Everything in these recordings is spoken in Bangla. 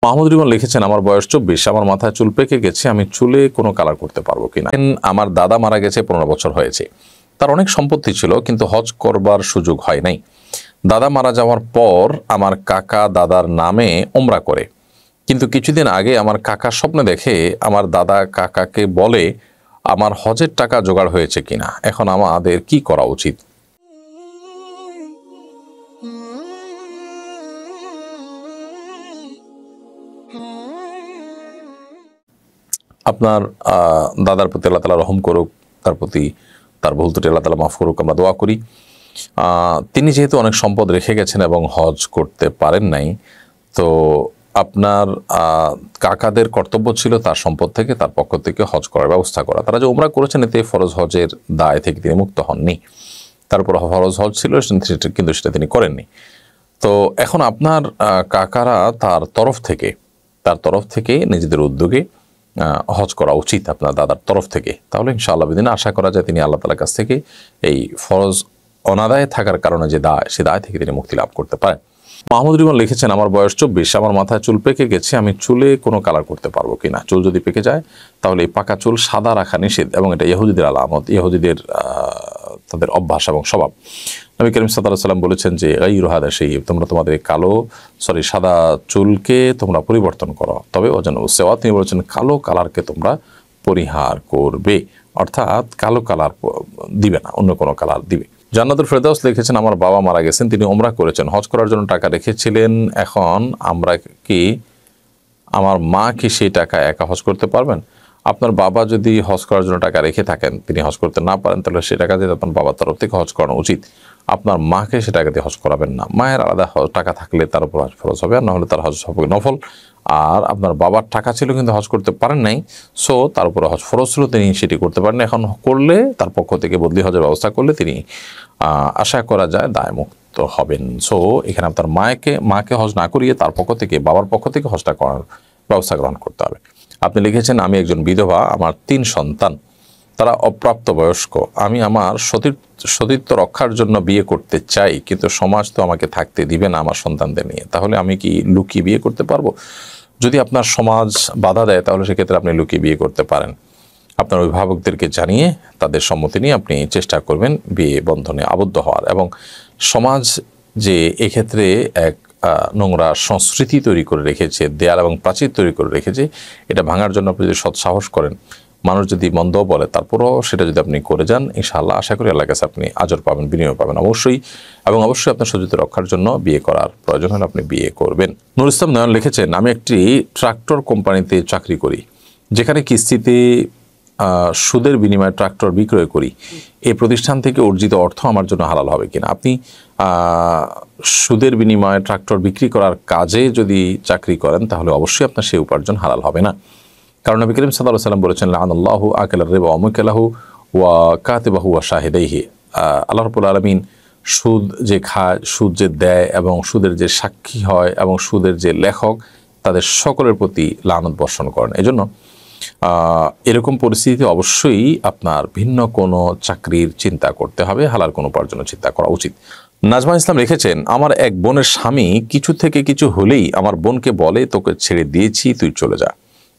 মাহমুদ রিমন লিখেছেন, আমার বয়স 24, আমার মাথায় চুল পেকে গেছে, আমি চুলে কোনো কালার করতে পারবো কিনা। আমার দাদা মারা গেছে, 15 বছর হয়েছে। তার অনেক সম্পত্তি ছিল, কিন্তু হজ করবার সুযোগ হয় নাই। দাদা মারা যাওয়ার পর আমার কাকা দাদার নামে ওমরা করে, কিন্তু কিছুদিন আগে আমার কাকা স্বপ্নে দেখে আমার দাদা কাকাকে বলে আমার হজের টাকা জোগাড় হয়েছে কিনা। এখন আমাদের কি করা উচিত? আপনার দাদার প্রতি আল্লাহ তাআলা রহম করুক, তার প্রতি তার ভুল ত্রুটি আল্লাহ তাআলা মাফ করুক, আমরা দোয়া করি। তিনি যেহেতু অনেক সম্পদ রেখে গেছেন এবং হজ করতে পারেন নাই, তো আপনার কাকাদের কর্তব্য ছিল তার সম্পদ থেকে, তার পক্ষ থেকে হজ করার ব্যবস্থা করা। তারা যে উমরা করেছেন, এতে ফরজ হজের দায় থেকে তিনি মুক্ত হননি। তার উপর ফরজ হজ ছিল, কিন্তু সেটা তিনি করেননি। তো এখন আপনার কাকারা তার তরফ থেকে নিজেদের উদ্যোগে হজ করা উচিত আপনার দাদার তরফ থেকে। তাহলে ইনশাআল্লাহ বিদিন আশা করা যায় তিনি আল্লাহ তাআলার কাছ থেকে এই ফরজ অনাদায় থাকার কারণে যে দায়, সে দায় থেকে তিনি মুক্তি লাভ করতে পারেন। মাহমুদ রিমন লিখেছেন, আমার বয়স 24, আমার মাথায় চুল পেকে গেছে, আমি চুলে কোনো কালার করতে পারবো কিনা। চুল যদি পেকে যায় তাহলে এই পাকা চুল সাদা রাখা নিষেধ, এবং এটা ইহুদিদের আলামত, ইহুদিদের তাদের অভ্যাস এবং স্বভাব। নবী করিম সাল্লাল্লাহু আলাইহি ওয়াসাল্লাম বলেছেন যে গায়রু হাদা শাইয়্যিব, তোমরা তোমাদের সাদা চুলকে তোমরা পরিবর্তন করো, তবে ওয়াজনু সেওয়া, তিনি বলেছেন কালো কালারকে তোমরা পরিহার করবে, অর্থাৎ কালো কালার দিবে না, অন্য কোনো কালার দিবে। জান্নাতুল ফেরদাউস লিখেছেন, আমার বাবা মারা গেছেন, তিনি ওমরা করেছেন, হজ করার জন্য টাকা রেখেছিলেন, এখন আমার মা কি সেই টাকা একা হজ করতে পারবেন? আপনার বাবা যদি হজ করার জন্য টাকা রেখে থাকেন, তিনি হজ করতে না পারেন, তাহলে সে টাকা দিয়ে আপনার বাবার তরফ থেকে হজ করানো উচিত। আপনার মাকে সে টাকা দিয়ে হজ করাবেন না। মায়ের আলাদা টাকা থাকলে তার উপর হজ ফরজ হবে, আর নাহলে তার হজ হবে নফল। আর আপনার বাবার টাকা ছিল কিন্তু হজ করতে পারেন নাই, সো তার উপরে হজ ফরজ ছিল, তিনি সেটি করতে পারেন। এখন করলে তার পক্ষ থেকে বদলি হজের ব্যবস্থা করলে তিনি আশা করা যায় দায়মুক্ত হবেন। সো এখানে আপনার মাকে হজ না করিয়ে তার পক্ষ থেকে, বাবার পক্ষ থেকে হজটা করার ব্যবস্থা গ্রহণ করতে হবে। আপনি লিখেছেন, আমি একজন বিধবা, আমার 3 সন্তান, তারা অপ্রাপ্তবয়স্ক। আমি আমার সতীত্ব রক্ষার জন্য বিয়ে করতে চাই, কিন্তু সমাজ তো আমাকে থাকতে দিবে না আমার সন্তানদের নিয়ে। তাহলে আমি কি লুকিয়ে বিয়ে করতে পারবো? যদি আপনার সমাজ বাধা দেয়, তাহলে সেক্ষেত্রে আপনি লুকিয়ে বিয়ে করতে পারেন। আপনার অভিভাবকদেরকে জানিয়ে তাদের সম্মতি নিয়ে আপনি চেষ্টা করবেন বিয়ে বন্ধনে আবদ্ধ হওয়ার। এবং সমাজ যে এক্ষেত্রে এক নোংরা সংস্কৃতি তৈরি করে রেখেছে, দেয়াল এবং প্রাচীর তৈরি করে রেখেছে, এটা ভাঙার জন্য আপনি যদি সৎসাহস করেন, মানুষ যদি মন্দ বলে তারপরও সেটা যদি আপনি করে যান, ইনশাআল্লাহ আশা করি আল্লাহর কাছে আপনি আজর পাবেন, বিনিময় পাবেন অবশ্যই। এবং অবশ্যই আপনার সতীত্ব রক্ষার জন্য বিয়ে করার প্রয়োজন হলে আপনি বিয়ে করবেন। নুর ইসলাম নয়ন লিখেছেন, আমি একটি ট্রাক্টর কোম্পানিতে চাকরি করি, যেখানে কিস্তিতে সুদের বিনিময়ে ট্রাক্টর বিক্রয় করি। এই প্রতিষ্ঠান থেকে অর্জিত অর্থ আমার জন্য হালাল হবে কিনা? আপনি সুদের বিনিময়ে ট্রাক্টর বিক্রি করার কাজে যদি চাকরি করেন, তাহলে অবশ্যই আপনার সেই উপার্জন হালাল হবে না। কারণ নবী করিম সাল্লাল্লাহু আলাইহি ওয়াসাল্লাম বলেছেন, লাআনাল্লাহু আকিলার রিবা ওয়া মুকিলাহু ওয়া কাতিবাহু ওয়া শাহিদাইহি। আল্লাহ রাব্বুল আলামিন সুদ যে খায়, সুদ যে দেয়, এবং সুদের যে সাক্ষী হয়, এবং সুদের যে লেখক, তাদের সকলের প্রতি লানত বর্ষণ করেন। এজন্য এরকম পরিস্থিতিতে অবশ্যই আপনার ভিন্ন কোনো চাকরির চিন্তা করতে হবে, হালাল কোনো উপার্জনের চিন্তা করা উচিত। নাজমা ইসলাম লিখেছেন, আমার এক বোনের স্বামী কিছু থেকে কিছু হলেই আমার বোনকে বলে, তোকে ছেড়ে দিয়েছি, তুই চলে যা।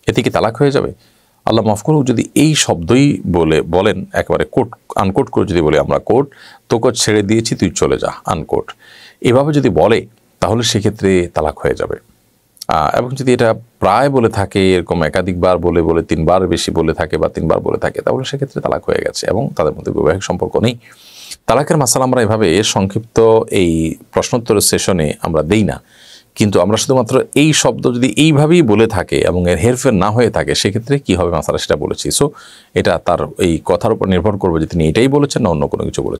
এতে কি তালাক হয়ে যাবে? আল্লাহ মাফ করুক, যদি এই শব্দই বলেন, একেবারে আনকোট করে যদি বলি আমরা, তোকে ছেড়ে দিয়েছি, তুই চলে যা, আনকোট, এভাবে যদি বলে, তাহলে সেক্ষেত্রে তালাক হয়ে যাবে। এবং যদি এটা প্রায় বলে থাকে, এরকম একাধিকবার বলে 3বার বেশি বলে থাকে বা 3বার বলে থাকে, তাহলে সেক্ষেত্রে তালাক হয়ে গেছে এবং তাদের মধ্যে বৈবাহিক সম্পর্ক নেই। তালাকের মাসালা আমরা এভাবে সংক্ষিপ্ত এই প্রশ্নোত্তরের সেশনে আমরা দেই না, কিন্তু আমরা শুধুমাত্র এই শব্দ যদি এইভাবেই বলে থাকে এবং এর হেরফের না হয়ে থাকে, সেক্ষেত্রে কী হবে মাসালা সেটা বলেছি। সো এটা তার এই কথার উপর নির্ভর করবে যে তিনি এটাই বলেছেন না অন্য কোনো কিছু বলেছেন।